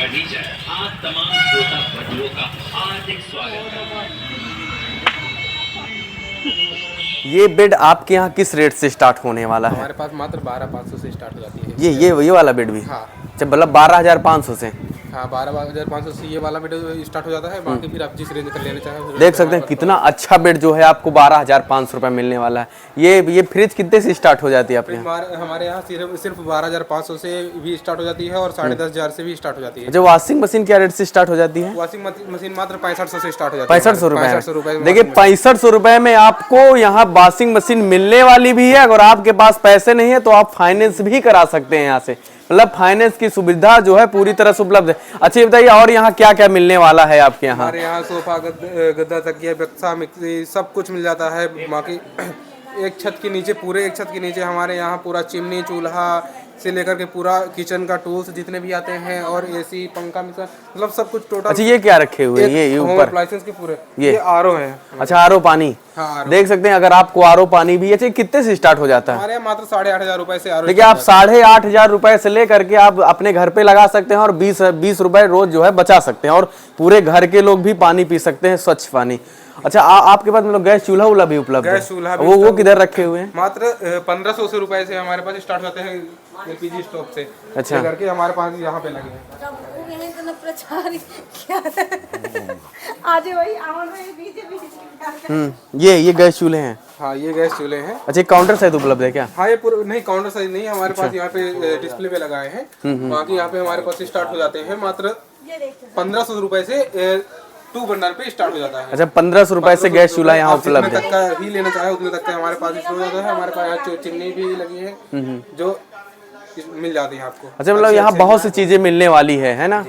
लगी जाए। आज तमाम श्रोता बंधुओं का हार्दिक स्वागत है। ये बेड आपके यहाँ किस रेट से स्टार्ट होने वाला है? हमारे पास मात्र 12,500 से स्टार्ट हो जाती है। ये वाला बेड भी? हाँ, अच्छा, मतलब 12,500 से? हाँ, 12,500 से ये वाला बेड स्टार्ट हो जाता है। बाकी फिर आप जिस रेंज का लेना चाहें देख सकते हैं कितना अच्छा बेड जो है आपको 12,500 रुपये मिलने वाला है। ये फ्रिज कितने से स्टार्ट हो जाती है आपके यहाँ? हमारे यहाँ सिर्फ 12,500 से भी स्टार्ट हो जाती है और 10,500 से भी स्टार्ट हो जाती है। जो वॉशिंग मशीन क्या रेट से स्टार्ट हो जाती है? वॉशिंग मशीन मात्र 6500 से स्टार्ट हो जाती है। 6500 रुपये? 6500 रुपये। देखिए 6500 रुपये में आपको यहाँ वॉशिंग मशीन मिलने वाली भी है। अगर आपके पास पैसे नहीं है तो आप फाइनेंस भी करा सकते हैं यहाँ से, मतलब फाइनेंस की सुविधा जो है पूरी तरह से उपलब्ध है। अच्छा बताइए, और यहाँ क्या क्या मिलने वाला है आपके यहाँ? हमारे यहाँ सोफा, गद्दा, तकिया, बक्सा, मिक्सी सब कुछ मिल जाता है। बाकी एक छत के नीचे हमारे यहाँ पूरा चिमनी, चूल्हा से लेकर के पूरा किचन का टूल्स जितने भी आते हैं और एसी, पंखा, मिक्सर, मतलब सब कुछ टोटल। अच्छा, ये क्या रखे हुए हैं? ये ऊपर लाइसेंस के पूरे ये आरओ है। अच्छा, आरओ पानी। हाँ, देख सकते हैं अगर आपको आरओ पानी भी। अच्छा, कितने से स्टार्ट हो जाता है? हमारे यहाँ मात्र 8,500 रुपए से आरओ। देखिए आप 8,500 रुपए से लेकर के आप अपने घर पे लगा सकते हैं और 20 रुपए रोज जो है बचा सकते हैं और पूरे घर के लोग भी पानी पी सकते हैं, स्वच्छ पानी। अच्छा, आपके पास मतलब गैस चूल्हा भी उपलब्ध है? गैस चूल्हा वो किधर रखे हुए हैं? मात्र 1500 रुपए से हमारे पास स्टार्ट होते हैं एलपीजी स्टोव से। अच्छा, करके हमारे पास यहाँ पे लगे हैं। ये गैस चूल्हे हैं? हाँ, ये गैस चूल्हे हैं। अच्छा, काउंटर साइज उपलब्ध है क्या? हाँ, ये पूरा नहीं, काउंटर साइज नहीं, हमारे पास यहाँ पे डिस्प्ले पे लगाए हैं। बाकी यहाँ पे हमारे पास स्टार्ट हो जाते हैं मात्र 1500 रुपए से 2 बर्नर पे स्टार्ट हो जाता है। अच्छा, 1500 रुपए से गैस चूल्हा यहाँ उपलब्ध है। तक का भी लेना चाहे उतने तक का हमारे पास स्टोर होता है। हमारे पास यहाँ चिमनी भी लगी है जो मिल जाती है आपको। अच्छा, मतलब यहाँ बहुत सी चीजें मिलने वाली है ना?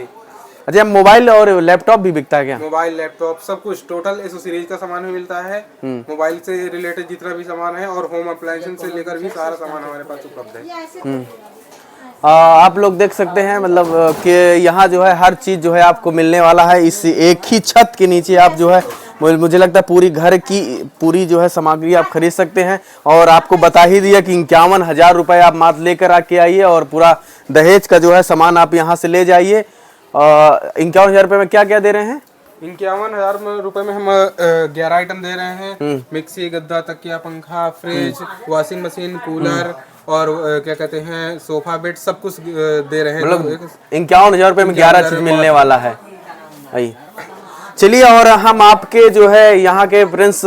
अच्छा, मोबाइल और लैपटॉप भी बिकता है क्या? मोबाइल, लैपटॉप सब कुछ टोटल एसेसरीज का सामान भी मिलता है। मोबाइल से रिलेटेड जितना भी सामान है और होम अप्लायंसेस से लेकर भी सारा सामान हमारे पास उपलब्ध है। आप लोग देख सकते हैं मतलब कि यहाँ जो है हर चीज़ जो है आपको मिलने वाला है। इस एक ही छत के नीचे आप जो है मुझे लगता है पूरी घर की पूरी जो है सामग्री आप खरीद सकते हैं। और आपको बता ही दिया कि 51,000 रुपये आप मात्र लेकर आके आइए और पूरा दहेज का जो है सामान आप यहाँ से ले जाइए। 51,000 रुपये में क्या क्या दे रहे हैं? 51,000 रुपए में हम 11 आइटम दे रहे हैं। मिक्सी, गद्दा, तकिया, पंखा, फ्रिज, वॉशिंग मशीन, कूलर और क्या कहते हैं सोफा, बेड सब कुछ दे रहे हैं। मतलब 51,000 रुपये में 11 चीज मिलने वाला है। चलिए, और हम आपके जो है यहाँ के प्रिंस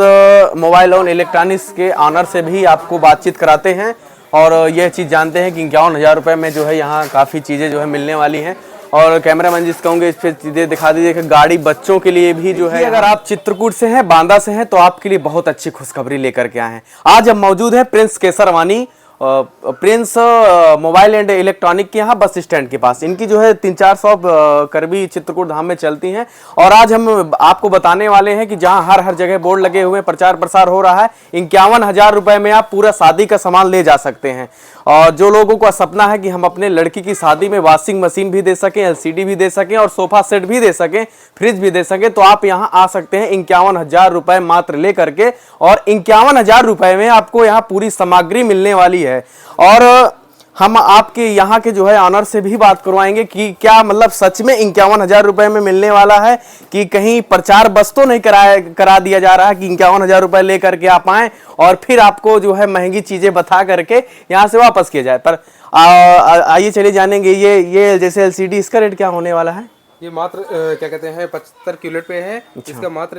मोबाइल और इलेक्ट्रॉनिक्स के ऑनर से भी आपको बातचीत कराते हैं और यह चीज़ जानते हैं कि 51,000 रुपये में जो है यहाँ काफ़ी चीज़ें जो है मिलने वाली हैं। और कैमरामैन जिस कहूँगे इस पर चीज़ें दिखा दीजिए कि गाड़ी बच्चों के लिए भी जो है। अगर आप चित्रकूट से हैं, बांदा से हैं, तो आपके लिए बहुत अच्छी खुशखबरी लेकर के आए हैं। आज हम मौजूद हैं Prince Kesarwani Prince mobile and electronic के यहाँ बस स्टैंड के पास। इनकी जो है 3-4 शॉप करबी चित्रकूट धाम में चलती हैं। और आज हम आपको बताने वाले हैं कि जहाँ हर जगह बोर्ड लगे हुए हैं, प्रचार प्रसार हो रहा है। 51,000 रुपये में आप पूरा शादी का सामान ले जा सकते हैं। और जो लोगों का सपना है कि हम अपने लड़की की शादी में वॉशिंग मशीन भी दे सकें, LCD भी दे सकें और सोफा सेट भी दे सकें, फ्रिज भी दे सकें, तो आप यहाँ आ सकते हैं 51,000 रुपये मात्र ले करके। और 51,000 रुपये में आपको यहाँ पूरी सामग्री मिलने वाली है। और हम आपके यहाँ के जो है ऑनर से भी बात करवाएंगे कि क्या मतलब सच में 51,000 रुपये में मिलने वाला है कि कहीं प्रचार बस तो नहीं करा दिया जा रहा है कि 51,000 रुपये लेकर के आप आएँ और फिर आपको जो है महंगी चीजें बता करके यहाँ से वापस किया जाए। पर आइए चलिए जानेंगे ये जैसे LCD, इसका रेट क्या होने वाला है? ये मात्र क्या कहते हैं 75 क्यूलेट पे है। इसका मात्र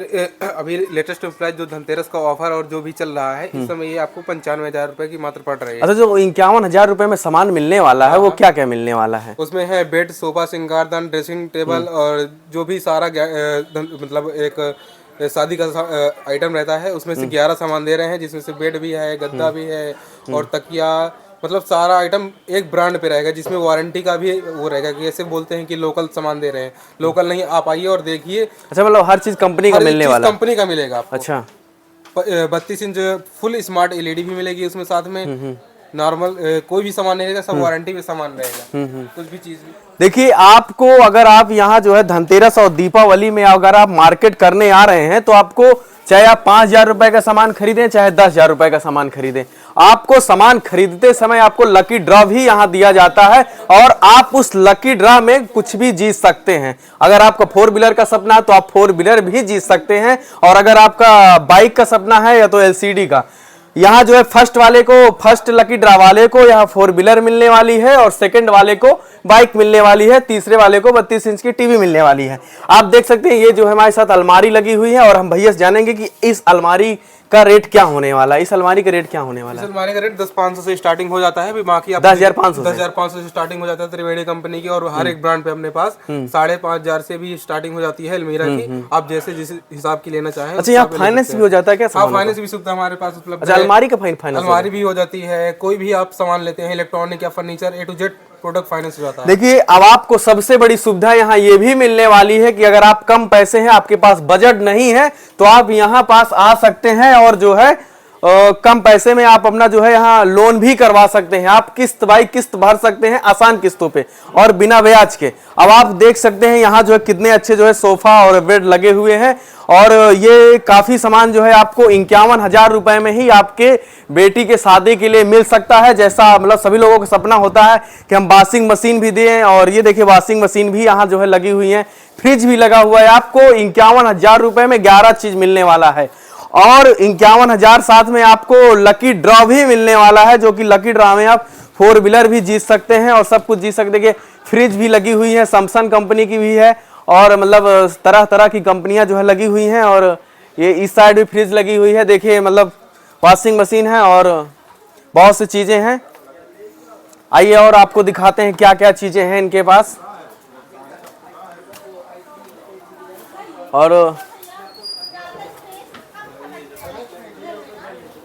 अभी लेटेस्ट प्राइस जो धनतेरस का ऑफर और जो भी चल रहा है इस समय ये आपको 95,000 रुपए की मात्र पड़ रही है। अच्छा, जो 51,000 रुपए में सामान मिलने वाला है वो क्या क्या मिलने वाला है? उसमें है बेड, सोफा, सिंगारदान, ड्रेसिंग टेबल और जो भी सारा मतलब एक शादी का आइटम रहता है उसमें से 11 सामान दे रहे हैं, जिसमें से बेड भी है, गद्दा भी है और तकिया, मतलब सारा आइटम एक ब्रांड पे रहेगा जिसमें वारंटी का भी वो रहेगा कि ऐसे बोलते हैं कि लोकल सामान दे रहे हैं, लोकल नहीं, आप आइए और देखिए। अच्छा, मतलब हर चीज कंपनी का मिलने वाला? कंपनी का मिलेगा आपको। अच्छा, 32 इंच फुल स्मार्ट LED भी मिलेगी उसमें साथ में। नॉर्मल कोई भी सामान नहीं रहेगा, सब वारंटी में सामान रहेगा, कुछ भी चीज। देखिए, आपको अगर आप यहाँ जो है धनतेरस और दीपावली में अगर आप मार्केट करने आ रहे हैं तो आपको चाहे आप 5,000 रुपए का सामान खरीदें चाहे 10,000 रुपए का सामान खरीदें, आपको सामान खरीदते समय आपको लकी ड्रॉ भी यहाँ दिया जाता है और आप उस लकी ड्रॉ में कुछ भी जीत सकते हैं। अगर आपका 4 व्हीलर का सपना है तो आप 4 व्हीलर भी जीत सकते हैं, और अगर आपका बाइक का सपना है या तो एलसीडी का, यहाँ जो है फर्स्ट वाले को, फर्स्ट लकी ड्रा वाले को यहाँ 4 व्हीलर मिलने वाली है और सेकंड वाले को बाइक मिलने वाली है, तीसरे वाले को 32 इंच की टीवी मिलने वाली है। आप देख सकते हैं ये जो है हमारे साथ अलमारी लगी हुई है और हम भैया से जानेंगे कि इस अलमारी का रेट क्या होने वाला है। इस अलमारी का रेट क्या होने वाला है? इस अलमारी का रेट 10,500 से स्टार्टिंग हो जाता है। अभी बाकी 10,500 से स्टार्टिंग हो जाता है त्रिवेणी कंपनी की, और हर एक ब्रांड पे अपने पास 5,500 से भी स्टार्टिंग हो जाती है अलमीरा की। आप जैसे जिस हिसाब की लेना चाहें। अच्छा, यहाँ फाइनेंस भी हो जाता है क्या? हाँ, फाइनेंस भी सुविधा हमारे पास उपलब्ध है। अच्छा, अलमारी का फाइनेंस? अलमारी भी हो जाती है। कोई भी आप सामान लेते हैं इलेक्ट्रॉनिक या furniture, A to Z product finance हो जाता है। देखिए, अब आपको सबसे बड़ी सुविधा यहाँ ये भी मिलने वाली है कि अगर आप कम पैसे हैं, आपके पास बजट नहीं है, तो आप यहाँ पास आ सकते हैं और जो है कम पैसे में आप अपना जो है यहाँ लोन भी करवा सकते हैं। आप किस्त बाई किस्त भर सकते हैं आसान किस्तों पे और बिना ब्याज के। अब आप देख सकते हैं यहाँ जो है कितने अच्छे जो है सोफा और बेड लगे हुए हैं, और ये काफी सामान जो है आपको 51,000 रुपए में ही आपके बेटी के शादी के लिए मिल सकता है। जैसा मतलब सभी लोगों का सपना होता है कि हम वॉशिंग मशीन भी दें, और ये देखिए वॉशिंग मशीन भी यहाँ जो है लगी हुई है, फ्रिज भी लगा हुआ है। आपको 51,000 रुपए में 11 चीज मिलने वाला है, और 51,000 साथ में आपको लकी ड्रॉ भी मिलने वाला है, जो कि लकी ड्रॉ में आप 4 व्हीलर भी जीत सकते हैं और सब कुछ जीत सकते हैं। फ्रिज भी लगी हुई है, सैमसंग कंपनी की भी है, और मतलब तरह तरह की कंपनियां जो है लगी हुई हैं, और ये इस साइड भी फ्रिज लगी हुई है। देखिए मतलब वॉशिंग मशीन है और बहुत सी चीजें हैं। आइए और आपको दिखाते हैं क्या क्या चीजें हैं इनके पास। और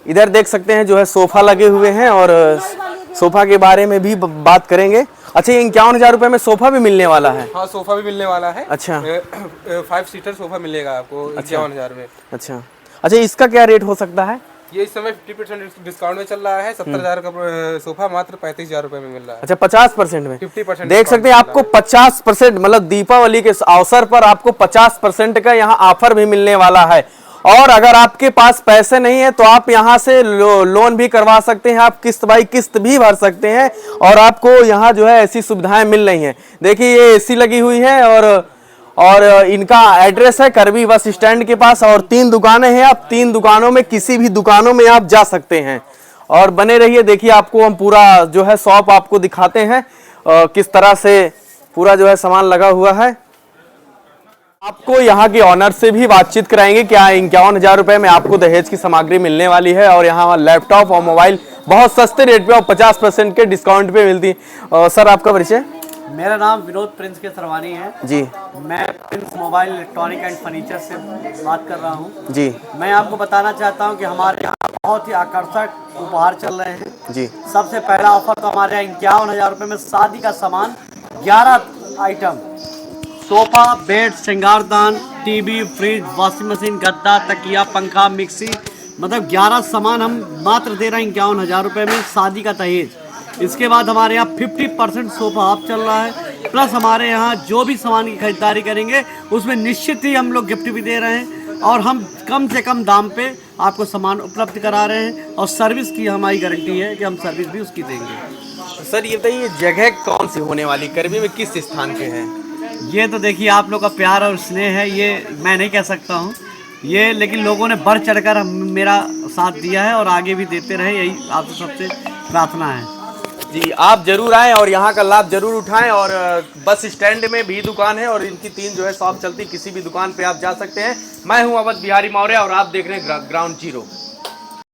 इधर देख सकते हैं जो है सोफा लगे हुए हैं, और सोफा के बारे में भी बात करेंगे। अच्छा, 51,000 रुपए में सोफा भी मिलने वाला है? हाँ, सोफा भी मिलने वाला है। अच्छा, 5 सीटर सोफा मिलेगा आपको 51,000 में। अच्छा, इसका क्या रेट हो सकता है? ये इस समय 50% डिस्काउंट में चल रहा है। 70,000 का सोफा मात्र 35,000 रुपए में मिल रहा है। अच्छा, 50% में? 50% देख सकते हैं आपको 50%, मतलब दीपावली के अवसर पर आपको 50% का यहाँ ऑफर भी मिलने वाला है। और अगर आपके पास पैसे नहीं है तो आप यहाँ से लोन भी करवा सकते हैं, आप किस्त बाई किस्त भी भर सकते हैं, और आपको यहाँ जो है ऐसी सुविधाएं मिल रही हैं। देखिए ये एसी लगी हुई है, और इनका एड्रेस है करवी बस स्टैंड के पास, और 3 दुकानें हैं। आप 3 दुकानों में किसी भी दुकानों में आप जा सकते हैं, और बने रहिए। देखिए आपको हम पूरा जो है शॉप आपको दिखाते हैं किस तरह से पूरा जो है सामान लगा हुआ है। आपको यहाँ के ऑनर से भी बातचीत कराएंगे क्या 51,000 रुपए में आपको दहेज की सामग्री मिलने वाली है, और यहाँ लैपटॉप और मोबाइल बहुत सस्ते रेट पे और 50% के डिस्काउंट पे मिलती है। सर आपका परिचय? मेरा नाम विनोद प्रिंस के सरवानी है जी। मैं Prince mobile electronic and furniture से बात कर रहा हूँ जी। मैं आपको बताना चाहता हूँ कि हमारे यहाँ बहुत ही आकर्षक उपहार चल रहे हैं जी। सबसे पहला ऑफर तो हमारे यहाँ 51,000 रुपये में शादी का सामान 11 आइटम, सोफा, बेड, श्रृंगारदान, टीवी, फ्रिज, वॉशिंग मशीन, गद्दा, तकिया, पंखा, मिक्सी, मतलब 11 सामान हम मात्र दे रहे हैं 51,000 रुपये में शादी का दहेज। इसके बाद हमारे यहाँ 50% सोफा ऑफ चल रहा है, प्लस हमारे यहाँ जो भी सामान की खरीदारी करेंगे उसमें निश्चित ही हम लोग गिफ्ट भी दे रहे हैं, और हम कम से कम दाम पे आपको सामान उपलब्ध करा रहे हैं, और सर्विस की हमारी गारंटी है कि हम सर्विस भी उसकी देंगे। सर ये बताइए जगह कौन सी होने वाली, करवी में किस स्थान पे है? ये तो देखिए आप लोग का प्यार और स्नेह है, ये मैं नहीं कह सकता हूँ ये, लेकिन लोगों ने बढ़ चढ़कर मेरा साथ दिया है और आगे भी देते रहे, यही आपसे सबसे प्रार्थना है। जी, आप जरूर आएँ और यहाँ का लाभ जरूर उठाएं, और बस स्टैंड में भी दुकान है और इनकी 3 जो है शॉप चलती, किसी भी दुकान पे आप जा सकते हैं। मैं हूँ अवध बिहारी मौर्य और आप देख रहे हैं ग्राउंड जीरो।